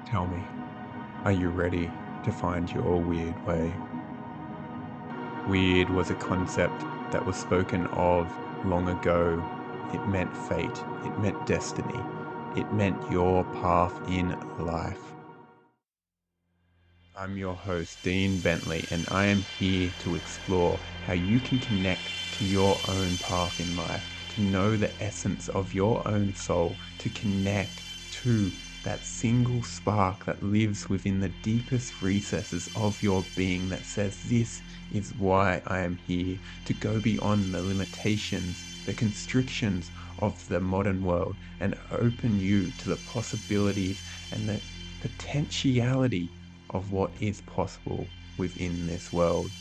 Tell me, are you ready to find your weird way? Weird was a concept that was spoken of long ago. It meant fate, it meant destiny, it meant your path in life. I'm your host, Dean Bentley, and I am here to explore how you can connect to your own path in life, to know the essence of your own soul, to connect to that single spark that lives within the deepest recesses of your being that says, this is why I am here, to go beyond the limitations, the constrictions of the modern world, and open you to the possibilities and the potentiality of what is possible within this world.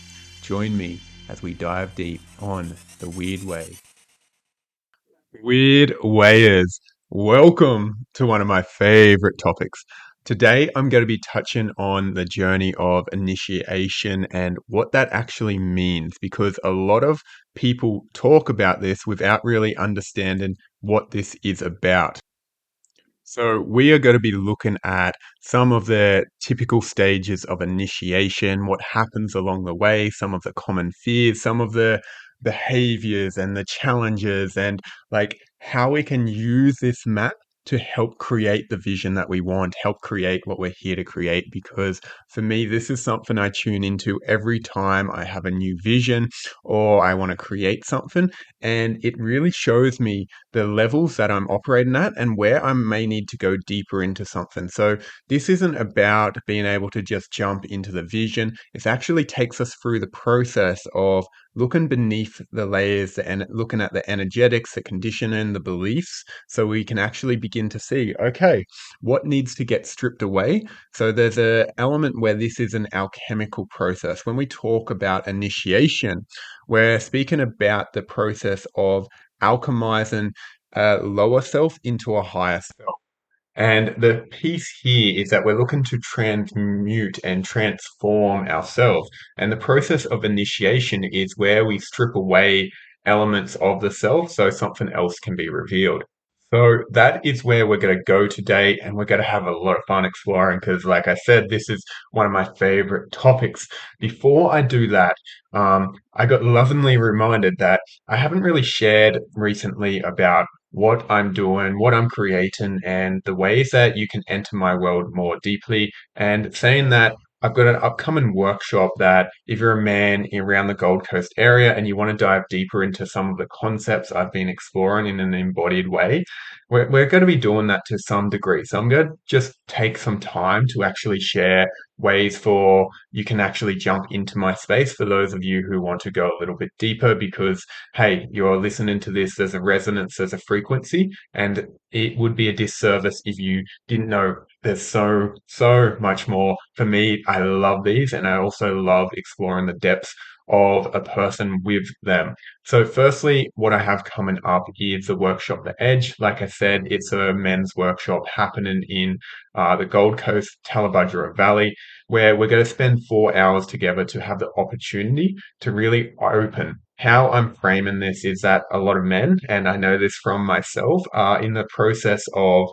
Join me as we dive deep on the Weird Way. Weird Wayers, welcome to one of my favorite topics. Today, I'm going to be touching on the journey of initiation and what that actually means, because a lot of people talk about this without really understanding what this is about. So, we are going to be looking at some of the typical stages of initiation, what happens along the way, some of the common fears, some of the behaviors and the challenges, and like how we can use this map to help create the vision that we want, help create what we're here to create. Because for me, this is something I tune into every time I have a new vision or I want to create something. And it really shows me the levels that I'm operating at and where I may need to go deeper into something. So this isn't about being able to just jump into the vision. It actually takes us through the process of looking beneath the layers and looking at the energetics, the conditioning, the beliefs, so we can actually begin to see, okay, what needs to get stripped away. So there's a element where this is an alchemical process. When we talk about initiation, we're speaking about the process of alchemizing a lower self into a higher self. And the piece here is that we're looking to transmute and transform ourselves. And the process of initiation is where we strip away elements of the self so something else can be revealed. So that is where we're going to go today, and we're going to have a lot of fun exploring because, like I said, this is one of my favorite topics. Before I do that, I got lovingly reminded that I haven't really shared recently about what I'm doing, what I'm creating, and the ways that you can enter my world more deeply. And saying that, I've got an upcoming workshop that if you're a man around the Gold Coast area and you want to dive deeper into some of the concepts I've been exploring in an embodied way, we're going to be doing that to some degree. So I'm going to just take some time to actually share ways for you can actually jump into my space for those of you who want to go a little bit deeper because hey, you're listening to this, there's a resonance, there's a frequency, and it would be a disservice if you didn't know there's so much more. For me, I love these, and I also love exploring the depths of a person with them. So, firstly, what I have coming up is the workshop, The Edge. Like I said, it's a men's workshop happening in the Gold Coast, Talabudgera Valley, where we're going to spend 4 hours together to have the opportunity to really open. How I'm framing this is that a lot of men, and I know this from myself, are in the process of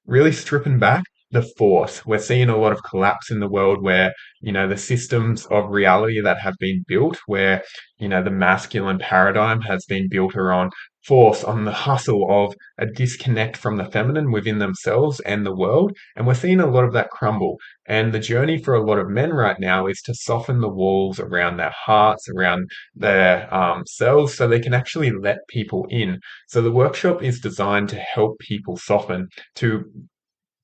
really stripping back the force. We're seeing a lot of collapse in the world where, the systems of reality that have been built, where, the masculine paradigm has been built around force, on the hustle of a disconnect from the feminine within themselves and the world. And we're seeing a lot of that crumble. And the journey for a lot of men right now is to soften the walls around their hearts, around their selves, so they can actually let people in. So the workshop is designed to help people soften, to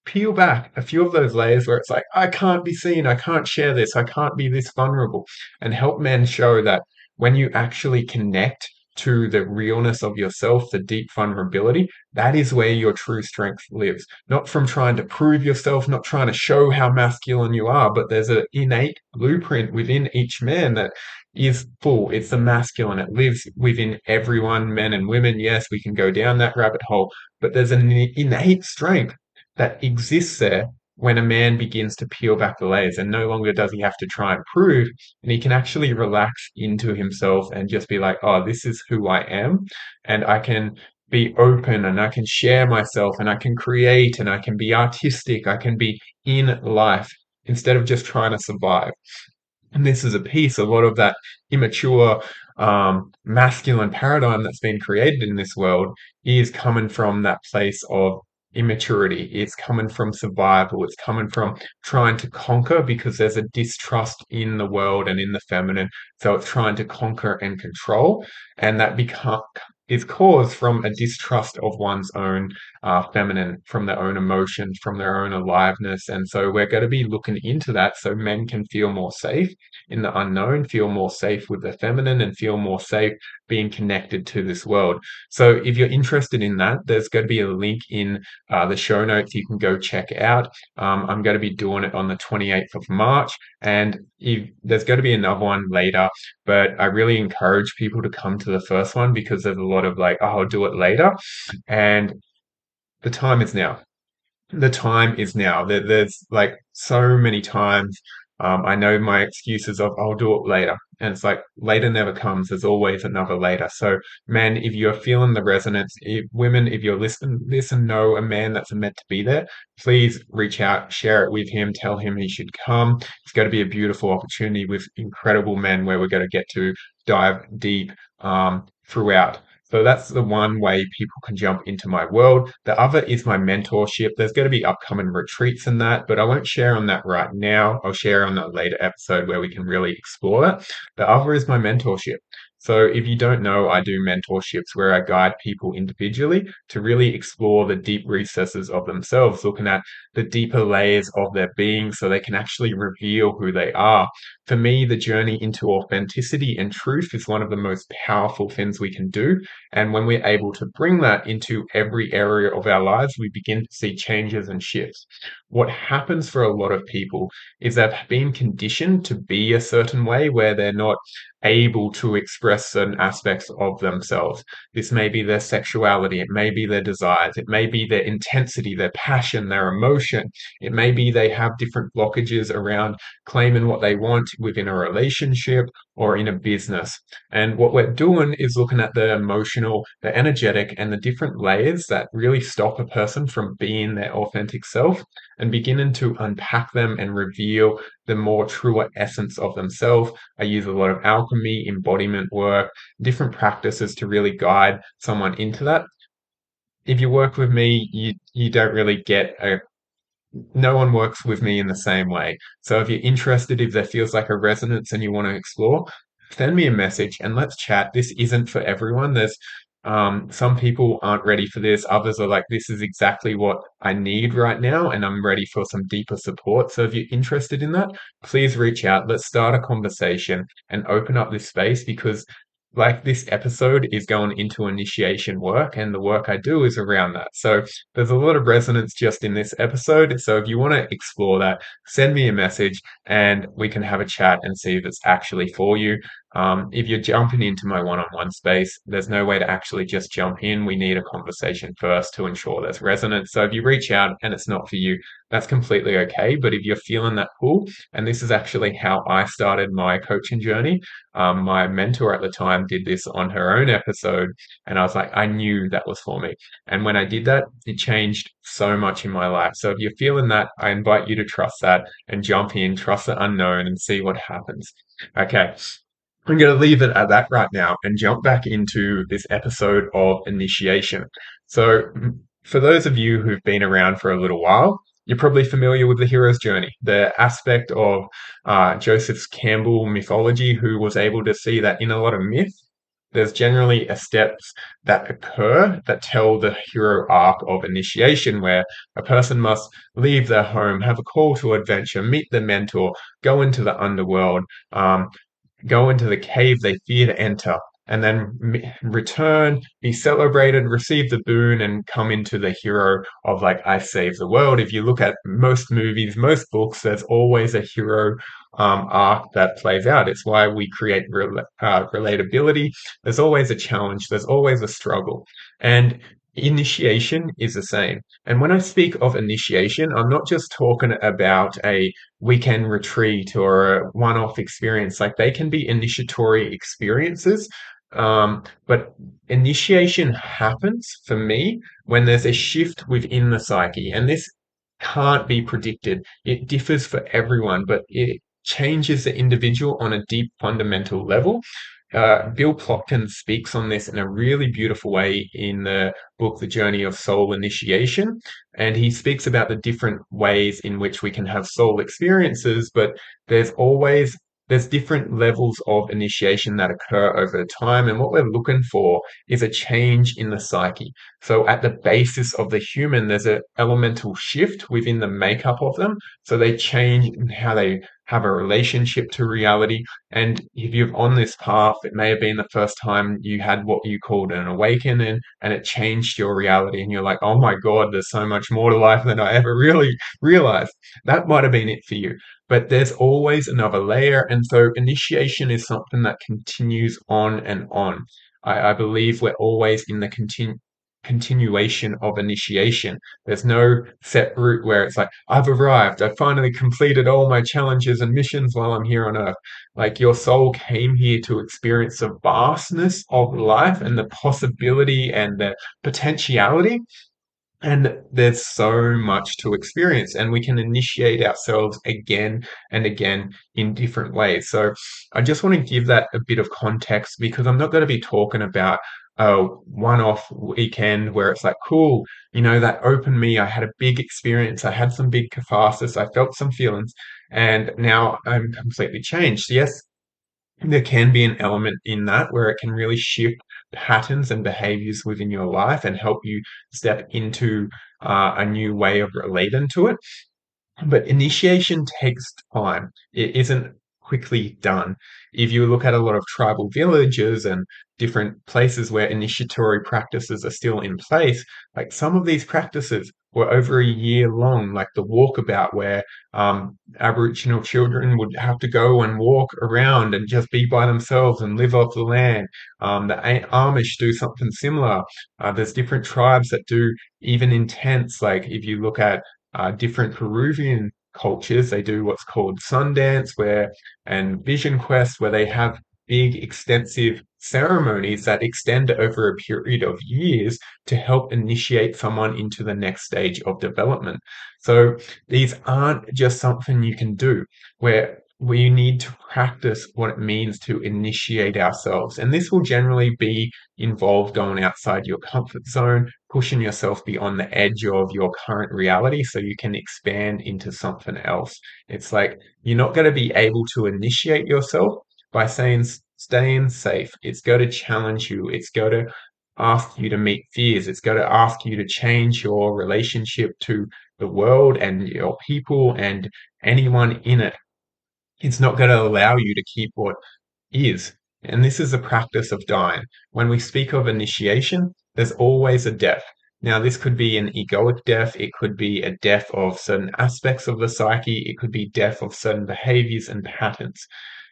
peel back a few of those layers where it's like, I can't be seen, I can't share this, I can't be this vulnerable, and help men show that when you actually connect to the realness of yourself, the deep vulnerability, that is where your true strength lives. Not from trying to prove yourself, not trying to show how masculine you are, but there's an innate blueprint within each man that is full. It's the masculine. It lives within everyone, men and women. Yes, we can go down that rabbit hole, but there's an innate strength that exists there when a man begins to peel back the layers, and no longer does he have to try and prove, and he can actually relax into himself and just be like, oh, this is who I am, and I can be open and I can share myself and I can create and I can be artistic. I can be in life instead of just trying to survive. And this is a piece, a lot of that immature masculine paradigm that's been created in this world is coming from that place of immaturity. It's coming from survival. It's coming from trying to conquer because there's a distrust in the world and in the feminine. So it's trying to conquer and control. And that is caused from a distrust of one's own feminine, from their own emotions, from their own aliveness. And so we're going to be looking into that so men can feel more safe in the unknown, feel more safe with the feminine, and feel more safe being connected to this world. So, if you're interested in that, there's going to be a link in the show notes you can go check out. I'm going to be doing it on the 28th of March, and there's going to be another one later. But I really encourage people to come to the first one because there's a lot of like, oh, I'll do it later. And the time is now. The time is now. There's like so many times. I know my excuses of I'll do it later, and it's like later never comes. There's always another later. So, men, if you're feeling the resonance, women, if you're listening, listen, know a man that's meant to be there. Please reach out, share it with him, tell him he should come. It's going to be a beautiful opportunity with incredible men where we're going to get to dive deep throughout. So that's the one way people can jump into my world. The other is my mentorship. There's going to be upcoming retreats in that, but I won't share on that right now. I'll share on a later episode where we can really explore that. The other is my mentorship. So if you don't know, I do mentorships where I guide people individually to really explore the deep recesses of themselves, looking at the deeper layers of their being so they can actually reveal who they are. For me, the journey into authenticity and truth is one of the most powerful things we can do. And when we're able to bring that into every area of our lives, we begin to see changes and shifts. What happens for a lot of people is they've been conditioned to be a certain way where they're not able to express certain aspects of themselves. This may be their sexuality, it may be their desires, it may be their intensity, their passion, their emotion. It may be they have different blockages around claiming what they want within a relationship or in a business. And what we're doing is looking at the emotional, the energetic, and the different layers that really stop a person from being their authentic self and beginning to unpack them and reveal the more truer essence of themselves. I use a lot of alchemy, embodiment work, different practices to really guide someone into that. If you work with me, you don't really get a no one works with me in the same way. So if you're interested, if there feels like a resonance and you want to explore, send me a message and let's chat. This isn't for everyone. There's some people aren't ready for this. Others are like, this is exactly what I need right now, and I'm ready for some deeper support. So if you're interested in that, please reach out. Let's start a conversation and open up this space because like this episode is going into initiation work and the work I do is around that. So there's a lot of resonance just in this episode. So if you want to explore that, send me a message and we can have a chat and see if it's actually for you. If you're jumping into my one-on-one space, there's no way to actually just jump in. We need a conversation first to ensure there's resonance. So if you reach out and it's not for you, that's completely okay. But if you're feeling that pull, and this is actually how I started my coaching journey, my mentor at the time did this on her own episode, and I was like, I knew that was for me. And when I did that, it changed so much in my life. So if you're feeling that, I invite you to trust that and jump in, trust the unknown, and see what happens. Okay. I'm going to leave it at that right now and jump back into this episode of initiation. So, for those of you who've been around for a little while, you're probably familiar with the hero's journey, the aspect of Joseph Campbell mythology, who was able to see that in a lot of myth, there's generally a steps that occur that tell the hero arc of initiation, where a person must leave their home, have a call to adventure, meet the mentor, go into the underworld, go into the cave they fear to enter, and then return, be celebrated, receive the boon, and come into the hero of like, I save the world. If you look at most movies, most books, there's always a hero arc that plays out. It's why we create relatability. There's always a challenge, there's always a struggle. And initiation is the same. And when I speak of initiation, I'm not just talking about a weekend retreat or a one-off experience. Like they can be initiatory experiences But initiation happens for me when there's a shift within the psyche, and this can't be predicted. It differs for everyone, but it changes the individual on a deep fundamental level. Bill Plotkin speaks on this in a really beautiful way in the book, The Journey of Soul Initiation. And he speaks about the different ways in which we can have soul experiences, but there's always there's different levels of initiation that occur over time. And what we're looking for is a change in the psyche. So at the basis of the human, there's an elemental shift within the makeup of them. So they change in how they have a relationship to reality. And if you're on this path, it may have been the first time you had what you called an awakening and it changed your reality. And you're like, oh my God, there's so much more to life than I ever really realized. That might have been it for you. But there's always another layer. And so initiation is something that continues on and on. I believe we're always in the continuation of initiation. There's no set route where it's like, I've arrived, I've finally completed all my challenges and missions while I'm here on Earth. Like your soul came here to experience the vastness of life and the possibility and the potentiality. And there's so much to experience, and we can initiate ourselves again and again in different ways. So, I just want to give that a bit of context because I'm not going to be talking about a one off weekend where it's like, cool, that opened me. I had a big experience. I had some big catharsis. I felt some feelings, and now I'm completely changed. Yes, there can be an element in that where it can really shift patterns and behaviors within your life and help you step into a new way of relating to it. But initiation takes time. It isn't quickly done. If you look at a lot of tribal villages and different places where initiatory practices are still in place, like some of these practices were over a year long, like the walkabout, where Aboriginal children would have to go and walk around and just be by themselves and live off the land. The Amish do something similar. There's different tribes that do even intense, like if you look at different Peruvian cultures, they do what's called Sundance, and Vision Quest, where they have big, extensive ceremonies that extend over a period of years to help initiate someone into the next stage of development. So these aren't just something you can do, where we need to practice what it means to initiate ourselves. And this will generally be involved going outside your comfort zone, pushing yourself beyond the edge of your current reality so you can expand into something else. It's like you're not going to be able to initiate yourself by saying staying safe. It's going to challenge you. It's going to ask you to meet fears. It's going to ask you to change your relationship to the world and your people and anyone in it. It's not going to allow you to keep what is. And this is a practice of dying. When we speak of initiation, there's always a death. Now, this could be an egoic death, it could be a death of certain aspects of the psyche, it could be death of certain behaviors and patterns.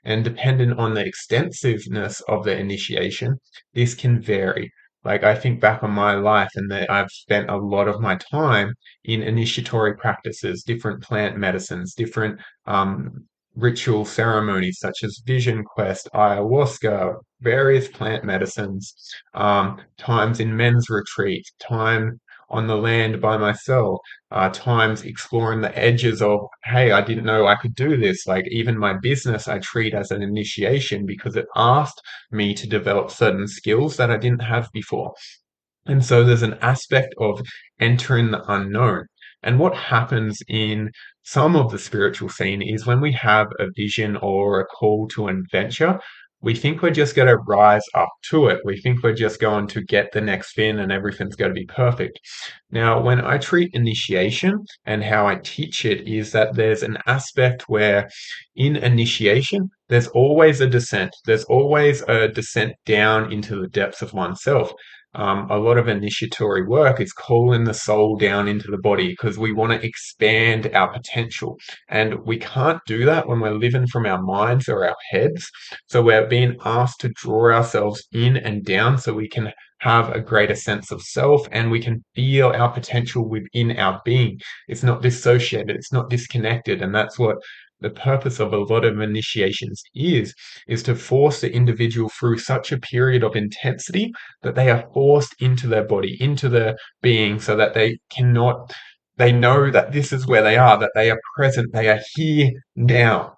And dependent on the extensiveness of the initiation, this can vary. Like I think back on my life and that I've spent a lot of my time in initiatory practices, different plant medicines, different ritual ceremonies such as Vision Quest, ayahuasca, various plant medicines, times in men's retreat, time on the land by myself, times exploring the edges of, hey, I didn't know I could do this. Like even my business, I treat as an initiation because it asked me to develop certain skills that I didn't have before. And so there's an aspect of entering the unknown. And what happens in some of the spiritual scene is when we have a vision or a call to an adventure, we think we're just going to rise up to it. We think we're just going to get the next fin and everything's going to be perfect. Now, when I treat initiation and how I teach it is that there's an aspect where in initiation, there's always a descent. There's always a descent down into the depths of oneself. A lot of initiatory work is calling the soul down into the body because we want to expand our potential. And we can't do that when we're living from our minds or our heads. So we're being asked to draw ourselves in and down so we can have a greater sense of self and we can feel our potential within our being. It's not dissociated, it's not disconnected. And that's what the purpose of a lot of initiations is to force the individual through such a period of intensity that they are forced into their body, into their being, so that they know that this is where they are, that they are present, they are here now.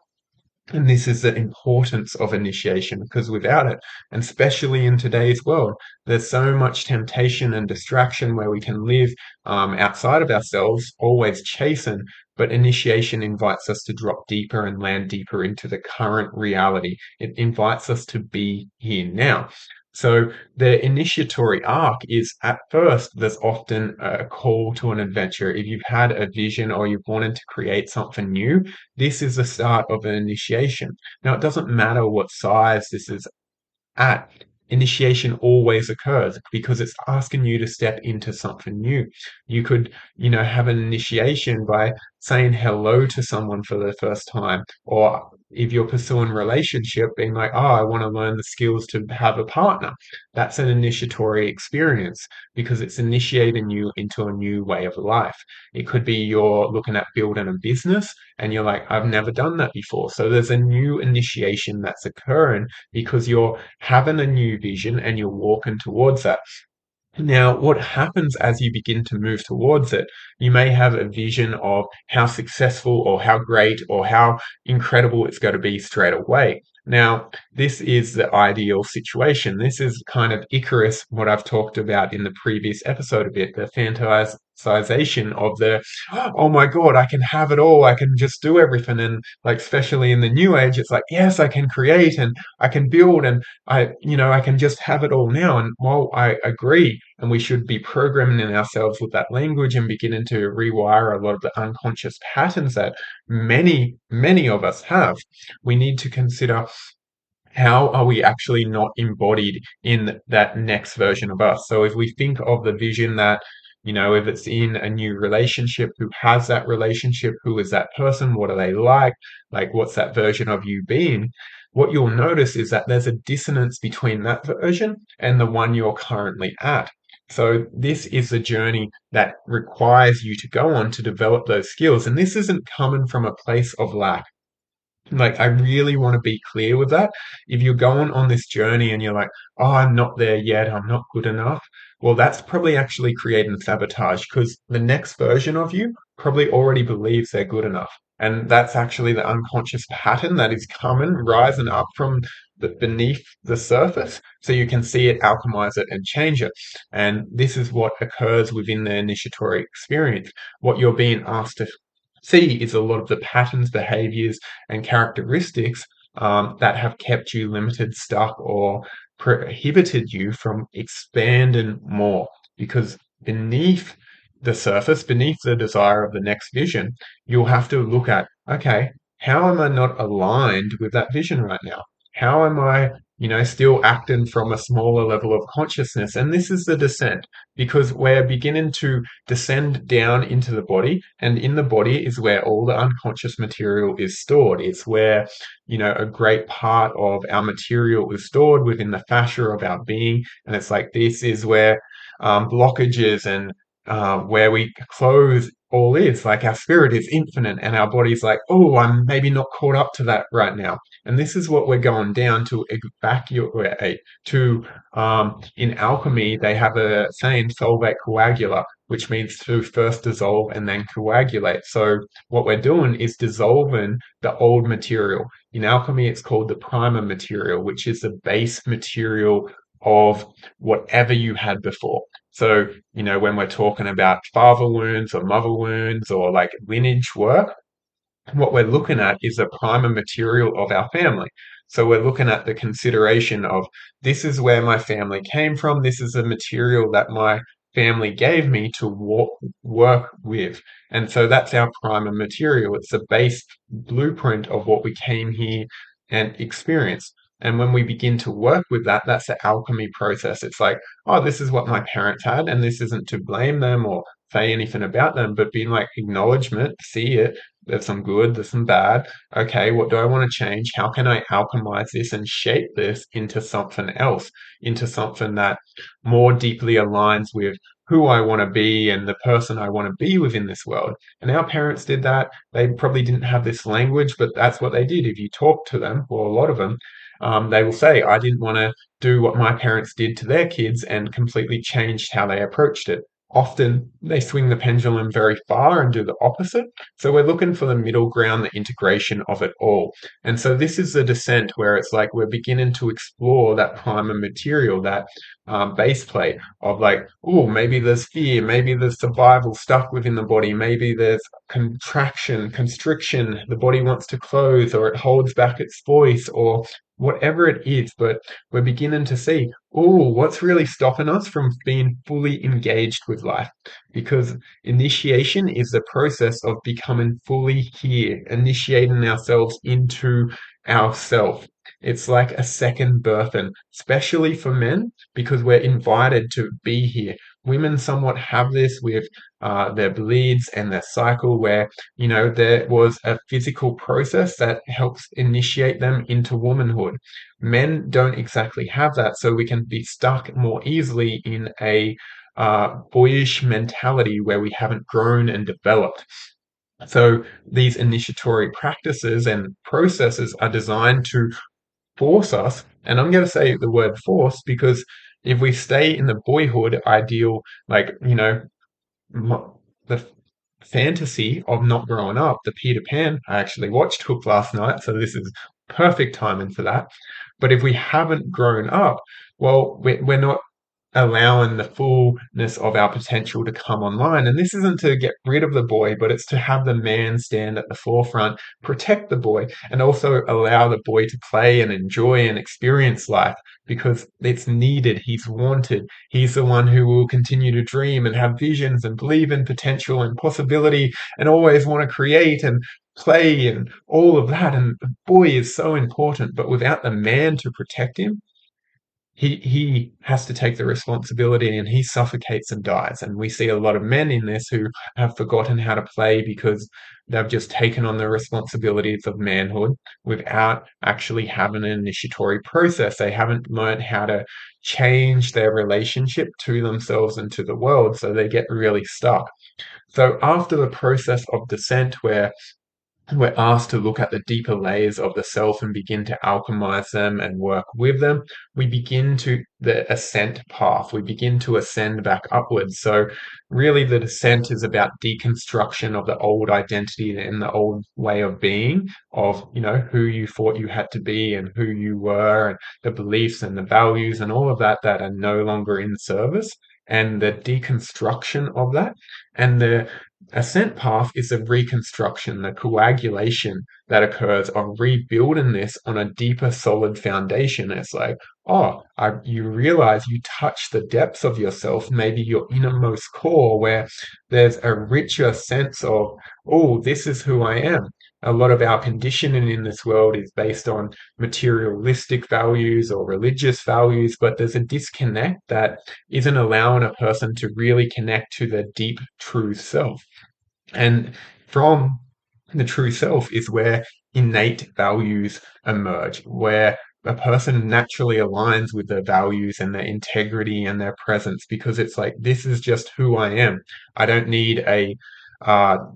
And this is the importance of initiation, because without it, and especially in today's world, there's so much temptation and distraction where we can live outside of ourselves, always chasing. But initiation invites us to drop deeper and land deeper into the current reality. It invites us to be here now. So the initiatory arc is, at first, there's often a call to an adventure. If you've had a vision or you've wanted to create something new, this is the start of an initiation. Now, it doesn't matter what size this is at. Initiation always occurs because it's asking you to step into something new. You could, have an initiation by saying hello to someone for the first time, or if you're pursuing a relationship, being like, oh, I want to learn the skills to have a partner. That's an initiatory experience because it's initiating you into a new way of life. It could be you're looking at building a business and you're like, I've never done that before. So there's a new initiation that's occurring because you're having a new vision and you're walking towards that. Now, what happens as you begin to move towards it, you may have a vision of how successful or how great or how incredible it's going to be straight away. Now, this is the ideal situation. This is kind of Icarus, what I've talked about in the previous episode a bit, the fantasization of the, oh my God, I can have it all. I can just do everything. And like, especially in the new age, it's like, yes, I can create and I can build and I can just have it all now. And while I agree, and we should be programming ourselves with that language and beginning to rewire a lot of the unconscious patterns that many, many of us have, we need to consider how are we actually not embodied in that next version of us? So if we think of the vision that, if it's in a new relationship, who has that relationship? Who is that person? What are they like? Like, what's that version of you being? What you'll notice is that there's a dissonance between that version and the one you're currently at. So this is the journey that requires you to go on to develop those skills. And this isn't coming from a place of lack. Like, I really want to be clear with that. If you're going on this journey and you're like, oh, I'm not there yet, I'm not good enough, well, that's probably actually creating sabotage because the next version of you probably already believes they're good enough. And that's actually the unconscious pattern that is coming, rising up from beneath the surface. So you can see it, alchemize it, and change it. And this is what occurs within the initiatory experience. What you're being asked to see is a lot of the patterns, behaviors, and characteristics that have kept you limited, stuck, or prohibited you from expanding more. Because beneath the surface, beneath the desire of the next vision, you'll have to look at, okay, how am I not aligned with that vision right now? How am I, still acting from a smaller level of consciousness? And this is the descent, because we're beginning to descend down into the body, and in the body is where all the unconscious material is stored. It's where, a great part of our material is stored within the fascia of our being. And it's like this is where blockages and where we close all is. Like, our spirit is infinite and our body's like, oh, I'm maybe not caught up to that right now. And this is what we're going down to evacuate to. In alchemy, they have a saying, solvate coagula, which means to first dissolve and then coagulate. So what we're doing is dissolving the old material. In alchemy, it's called the primer material, which is the base material of whatever you had before. So, when we're talking about father wounds or mother wounds or like lineage work, what we're looking at is a primer material of our family. So we're looking at the consideration of, this is where my family came from. This is the material that my family gave me to work with. And so that's our primer material. It's the base blueprint of what we came here and experienced. And when we begin to work with that, that's the alchemy process. It's like, oh, this is what my parents had, and this isn't to blame them or say anything about them, but being like acknowledgement, see it, there's some good, there's some bad. Okay, what do I want to change? How can I alchemize this and shape this into something else, into something that more deeply aligns with who I want to be and the person I want to be within this world. And our parents did that. They probably didn't have this language, but that's what they did. If you talk to them, or a lot of them, they will say, I didn't want to do what my parents did to their kids, and completely changed how they approached it. Often they swing the pendulum very far and do the opposite. So we're looking for the middle ground, the integration of it all. And so this is the descent where it's like we're beginning to explore that primer material, that base plate of like, oh, maybe there's fear, maybe there's survival stuck within the body, maybe there's contraction, constriction, the body wants to close, or it holds back its voice, or whatever it is. But we're beginning to see, oh, what's really stopping us from being fully engaged with life? Because initiation is the process of becoming fully here, initiating ourselves into ourself. It's like a second birth, and especially for men, because we're invited to be here. Women somewhat have this with their bleeds and their cycle, where there was a physical process that helps initiate them into womanhood. Men don't exactly have that, so we can be stuck more easily in a boyish mentality where we haven't grown and developed. So these initiatory practices and processes are designed to force us, and I'm going to say the word force because if we stay in the boyhood ideal, like, the fantasy of not growing up, the Peter Pan, I actually watched Hook last night, so this is perfect timing for that. But if we haven't grown up, well, we're not allowing the fullness of our potential to come online. And this isn't to get rid of the boy, but it's to have the man stand at the forefront, protect the boy, and also allow the boy to play and enjoy and experience life because it's needed. He's wanted. He's the one who will continue to dream and have visions and believe in potential and possibility and always want to create and play and all of that. And the boy is so important, but without the man to protect him, he has to take the responsibility and he suffocates and dies. And we see a lot of men in this who have forgotten how to play because they've just taken on the responsibilities of manhood without actually having an initiatory process. They haven't learned how to change their relationship to themselves and to the world, so they get really stuck. So after the process of descent, where we're asked to look at the deeper layers of the self and begin to alchemize them and work with them, we begin to the ascent path. We begin to ascend back upwards. So really the descent is about deconstruction of the old identity and the old way of being, of who you thought you had to be and who you were, and the beliefs and the values and all of that that are no longer in service, and the deconstruction of that. And the ascent path is a reconstruction, the coagulation that occurs of rebuilding this on a deeper, solid foundation. It's like, oh, you realize you touch the depths of yourself, maybe your innermost core, where there's a richer sense of, oh, this is who I am. A lot of our conditioning in this world is based on materialistic values or religious values, but there's a disconnect that isn't allowing a person to really connect to their deep, true self. And from the true self is where innate values emerge, where a person naturally aligns with their values and their integrity and their presence, because it's like, this is just who I am. I don't need a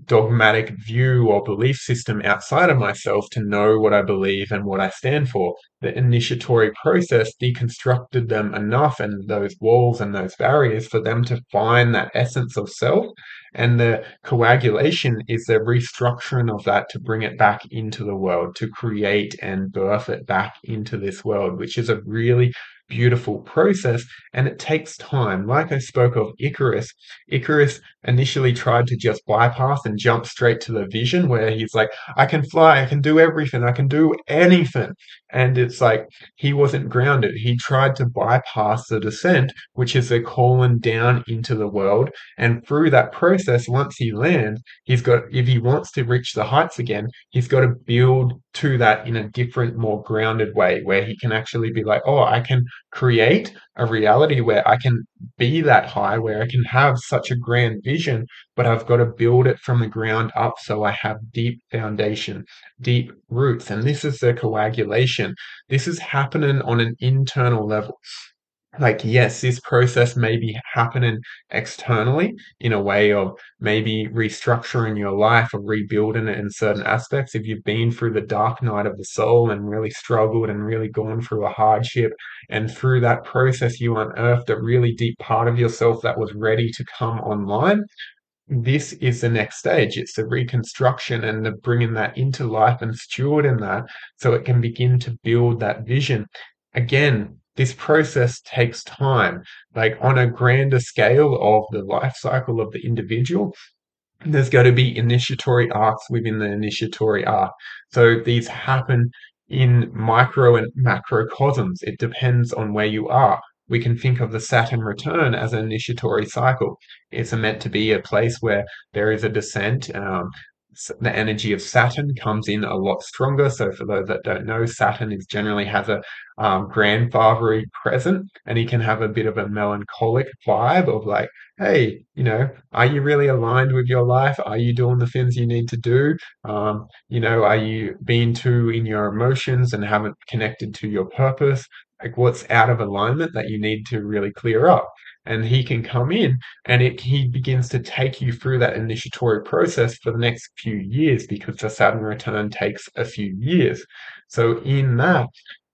dogmatic view or belief system outside of myself to know what I believe and what I stand for. The initiatory process deconstructed them enough, and those walls and those barriers, for them to find that essence of self. And the coagulation is the restructuring of that to bring it back into the world, to create and birth it back into this world, which is a really beautiful process, and it takes time. Like I spoke of Icarus, Icarus initially tried to just bypass and jump straight to the vision where he's like, I can fly, I can do everything, I can do anything. And it's like he wasn't grounded. He tried to bypass the descent, which is the calling down into the world. And through that process, once he lands, if he wants to reach the heights again, he's got to build to that in a different, more grounded way, where he can actually be like, oh, I can create a reality where I can be that high, where I can have such a grand vision, but I've got to build it from the ground up so I have deep foundation, deep roots. And this is the coagulation. This is happening on an internal level. like, yes, this process may be happening externally in a way of maybe restructuring your life or rebuilding it in certain aspects. If you've been through the dark night of the soul and really struggled and really gone through a hardship, and through that process, you unearthed a really deep part of yourself that was ready to come online, this is the next stage. It's the reconstruction and the bringing that into life and stewarding that so it can begin to build that vision. Again, this process takes time, like on a grander scale of the life cycle of the individual. There's going to be initiatory arcs within the initiatory arc. So these happen in micro and macrocosms. It depends on where you are. We can think of the Saturn return as an initiatory cycle. It's meant to be a place where there is a descent. The energy of Saturn comes in a lot stronger. So for those that don't know, Saturn is generally has a grandfathery present, and he can have a bit of a melancholic vibe of like, hey, are you really aligned with your life? Are you doing the things you need to do? Are you being too in your emotions and haven't connected to your purpose? Like, what's out of alignment that you need to really clear up? And he can come in and he begins to take you through that initiatory process for the next few years because the Saturn return takes a few years. So in that,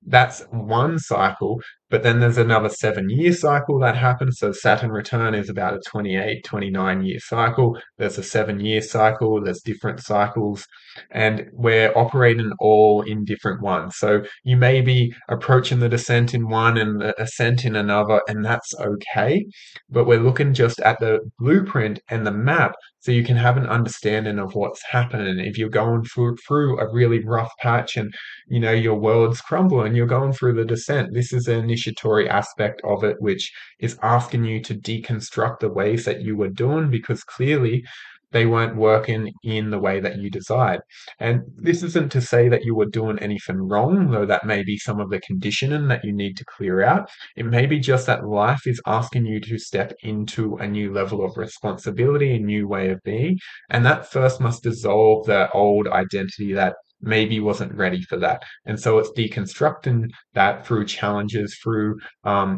that's one cycle, but then there's another 7 year cycle that happens. So Saturn return is about a 28, 29 year cycle. There's a 7 year cycle, there's different cycles, and we're operating all in different ones. So you may be approaching the descent in one and the ascent in another, and that's okay. But we're looking just at the blueprint and the map so you can have an understanding of what's happening. If you're going through a really rough patch and your world's crumbling, you're going through the descent. This is an initiatory aspect of it, which is asking you to deconstruct the ways that you were doing because clearly they weren't working in the way that you desired. And this isn't to say that you were doing anything wrong, though that may be some of the conditioning that you need to clear out. It may be just that life is asking you to step into a new level of responsibility, a new way of being. And that first must dissolve the old identity that maybe wasn't ready for that. And so it's deconstructing that through challenges, through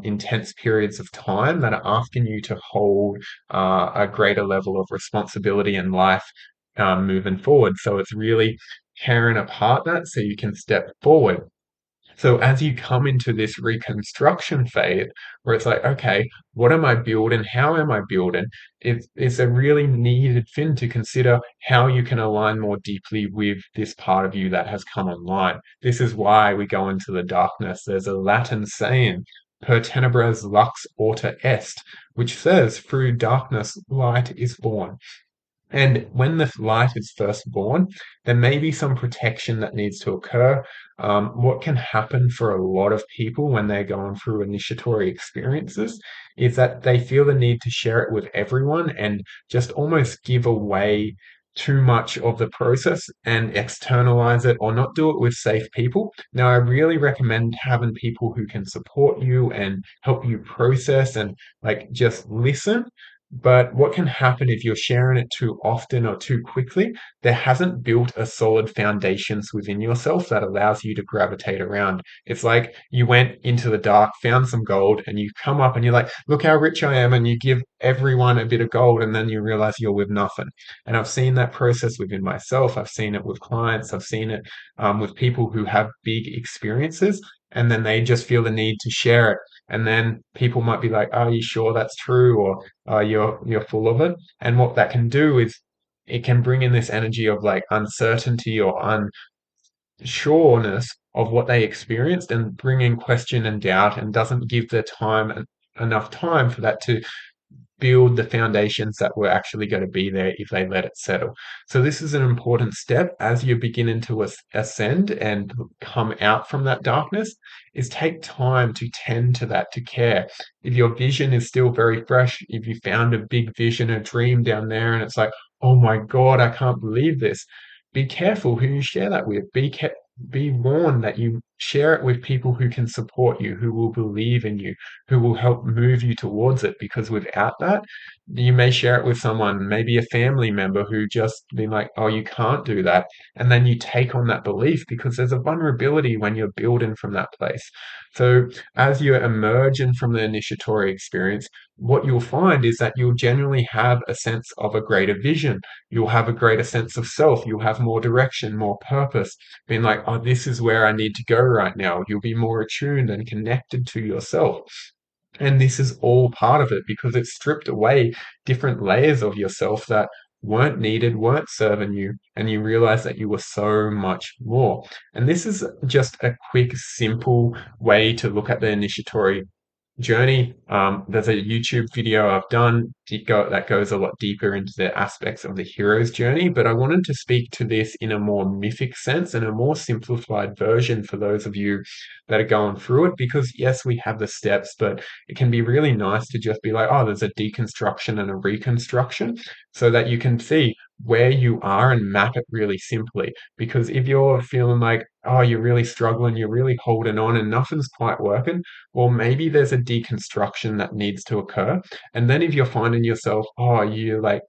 intense periods of time that are asking you to hold a greater level of responsibility in life moving forward. So it's really tearing apart that so you can step forward. So as you come into this reconstruction phase, where it's like, okay, what am I building? How am I building? It's a really needed thing to consider how you can align more deeply with this part of you that has come online. This is why we go into the darkness. There's a Latin saying, per tenebras lux orta est, which says, through darkness, light is born. And when the light is first born, there may be some protection that needs to occur. What can happen for a lot of people when they're going through initiatory experiences is that they feel the need to share it with everyone and just almost give away too much of the process and externalize it or not do it with safe people. Now, I really recommend having people who can support you and help you process and like just listen, but what can happen if you're sharing it too often or too quickly? There hasn't built a solid foundations within yourself that allows you to gravitate around. It's like you went into the dark, found some gold, and you come up and you're like, look how rich I am. And you give everyone a bit of gold, and then you realize you're with nothing. And I've seen that process within myself. I've seen it with clients. I've seen it with people who have big experiences, and then they just feel the need to share it. And then people might be like, "Are you sure that's true?" Or you're full of it. And what that can do is it can bring in this energy of like uncertainty or unsureness of what they experienced and bring in question and doubt and doesn't give the time enough time for that to build the foundations that were actually going to be there if they let it settle. So this is an important step as you're beginning to ascend and come out from that darkness, is take time to tend to that, to care. If your vision is still very fresh, if you found a big vision, a dream down there, and it's like, oh my God, I can't believe this. Be careful who you share that with. Be warned that you share it with people who can support you, who will believe in you, who will help move you towards it. Because without that, you may share it with someone, maybe a family member who just be like, oh, you can't do that. And then you take on that belief because there's a vulnerability when you're building from that place. So as you're emerging from the initiatory experience, what you'll find is that you'll generally have a sense of a greater vision. You'll have a greater sense of self. You'll have more direction, more purpose, being like, oh, this is where I need to go right now. You'll be more attuned and connected to yourself. And this is all part of it because it's stripped away different layers of yourself that weren't needed, weren't serving you, and you realize that you were so much more. And this is just a quick, simple way to look at the initiatory journey. There's a YouTube video I've done that goes a lot deeper into the aspects of the hero's journey, but I wanted to speak to this in a more mythic sense and a more simplified version for those of you that are going through it. Because yes, we have the steps, but it can be really nice to just be like, oh, there's a deconstruction and a reconstruction so that you can see where you are and map it really simply. Because if you're feeling like, oh, you're really struggling, you're really holding on and nothing's quite working, well, maybe there's a deconstruction that needs to occur. And then if you're finding yourself, oh, you're like,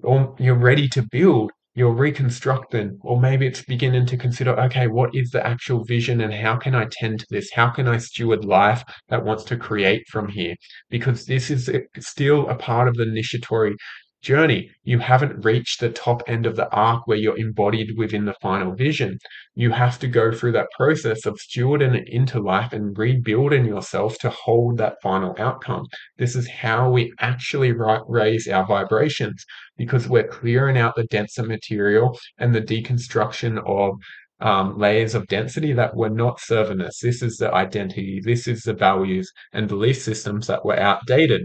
or you're ready to build, you're reconstructing, or maybe it's beginning to consider, okay, what is the actual vision and how can I tend to this? How can I steward life that wants to create from here? Because this is still a part of the initiatory journey. You haven't reached the top end of the arc where you're embodied within the final vision. You have to go through that process of stewarding it into life and rebuilding yourself to hold that final outcome. This is how we actually raise our vibrations because we're clearing out the denser material and the deconstruction of layers of density that were not serving us. This is the identity, this is the values and belief systems that were outdated.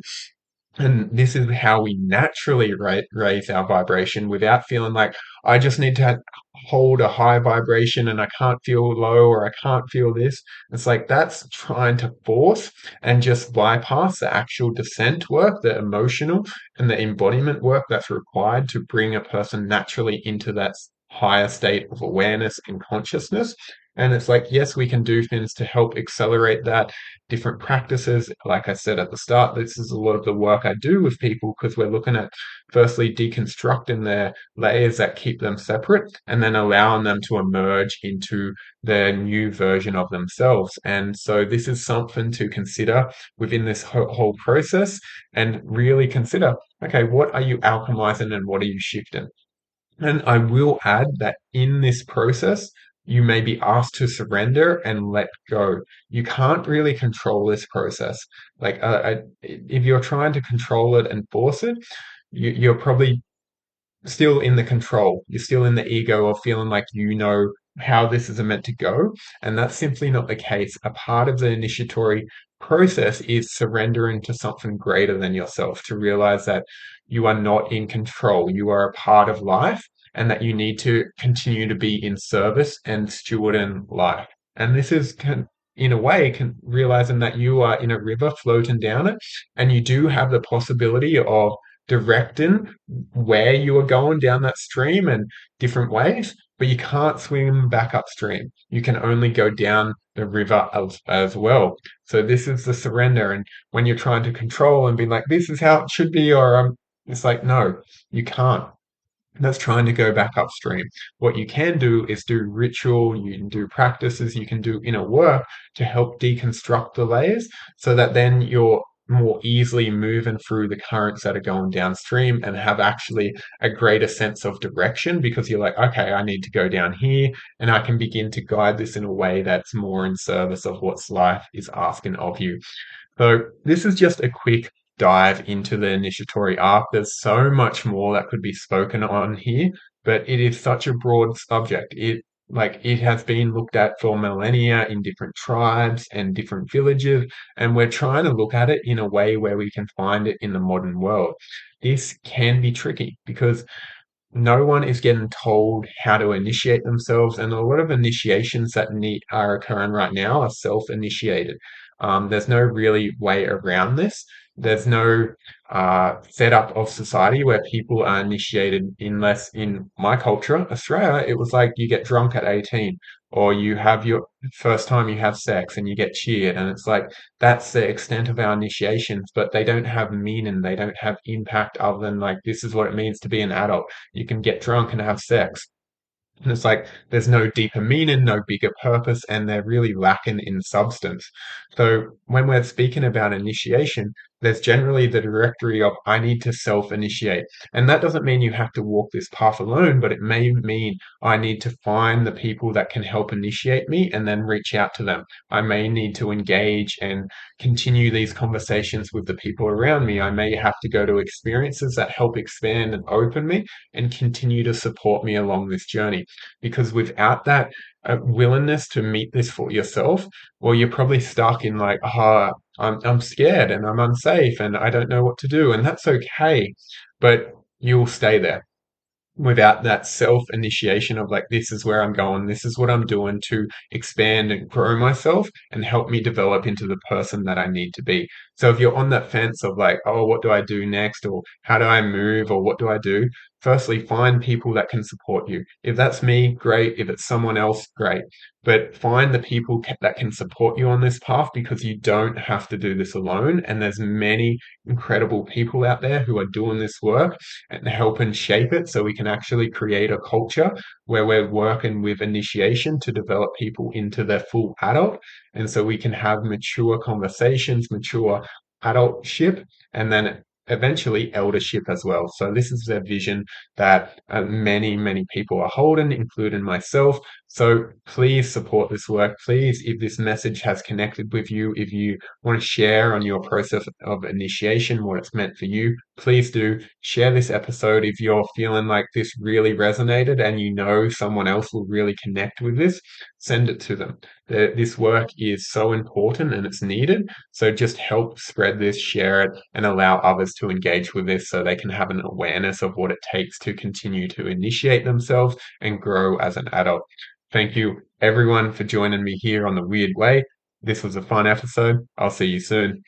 And this is how we naturally raise our vibration without feeling like I just need to hold a high vibration and I can't feel low or I can't feel this. It's like that's trying to force and just bypass the actual descent work, the emotional and the embodiment work that's required to bring a person naturally into that higher state of awareness and consciousness. And it's like, yes, we can do things to help accelerate that, different practices. Like I said at the start, this is a lot of the work I do with people because we're looking at firstly deconstructing their layers that keep them separate and then allowing them to emerge into their new version of themselves. And so this is something to consider within this whole process and really consider, okay, what are you alchemizing and what are you shifting? And I will add that in this process, you may be asked to surrender and let go. You can't really control this process. Like, if you're trying to control it and force it, you're probably still in the control. You're still in the ego of feeling like you know how this is meant to go. And that's simply not the case. A part of the initiatory process is surrendering to something greater than yourself, to realize that you are not in control. You are a part of life and that you need to continue to be in service and steward in life. And this is in a way, realizing that you are in a river floating down it, and you do have the possibility of directing where you are going down that stream and different ways, but you can't swim back upstream. You can only go down the river as well. So this is the surrender. And when you're trying to control and be like, this is how it should be, or it's like, no, you can't. That's trying to go back upstream. What you can do is do ritual, you can do practices, you can do inner work to help deconstruct the layers so that then you're more easily moving through the currents that are going downstream and have actually a greater sense of direction because you're like, okay, I need to go down here and I can begin to guide this in a way that's more in service of what life is asking of you. So this is just a quick dive into the initiatory arc. There's so much more that could be spoken on here, but it is such a broad subject. It has been looked at for millennia in different tribes and different villages, and we're trying to look at it in a way where we can find it in the modern world. This can be tricky because no one is getting told how to initiate themselves, and a lot of initiations that are occurring right now are self-initiated. There's no really way around this. There's no setup of society where people are initiated unless in my culture, Australia, it was like you get drunk at 18 or you have your first time you have sex and you get cheered, and it's like that's the extent of our initiations, but they don't have meaning, they don't have impact other than like this is what it means to be an adult. You can get drunk and have sex. And it's like there's no deeper meaning, no bigger purpose, and they're really lacking in substance. So when we're speaking about initiation, there's generally the directory of I need to self-initiate. And that doesn't mean you have to walk this path alone, but it may mean I need to find the people that can help initiate me and then reach out to them. I may need to engage and continue these conversations with the people around me. I may have to go to experiences that help expand and open me and continue to support me along this journey. Because without that willingness to meet this for yourself, well, you're probably stuck in like, I'm scared and I'm unsafe and I don't know what to do. And that's okay, but you'll stay there without that self initiation of like, this is where I'm going, this is what I'm doing to expand and grow myself and help me develop into the person that I need to be. So if you're on that fence of like, oh, what do I do next? Or how do I move? Or what do I do? Firstly, find people that can support you. If that's me, great. If it's someone else, great. But find the people that can support you on this path because you don't have to do this alone. And there's many incredible people out there who are doing this work and help and shape it so we can actually create a culture where we're working with initiation to develop people into their full adult. And so we can have mature conversations, mature adultship, and then eventually eldership as well. So this is a vision that many people are holding, including myself. So please support this work. Please, if this message has connected with you, if you want to share on your process of initiation, what it's meant for you, please do share this episode if you're feeling like this really resonated and you know someone else will really connect with this. Send it to them. This work is so important and it's needed. So just help spread this, share it, and allow others to engage with this so they can have an awareness of what it takes to continue to initiate themselves and grow as an adult. Thank you, everyone, for joining me here on The Weird Way. This was a fun episode. I'll see you soon.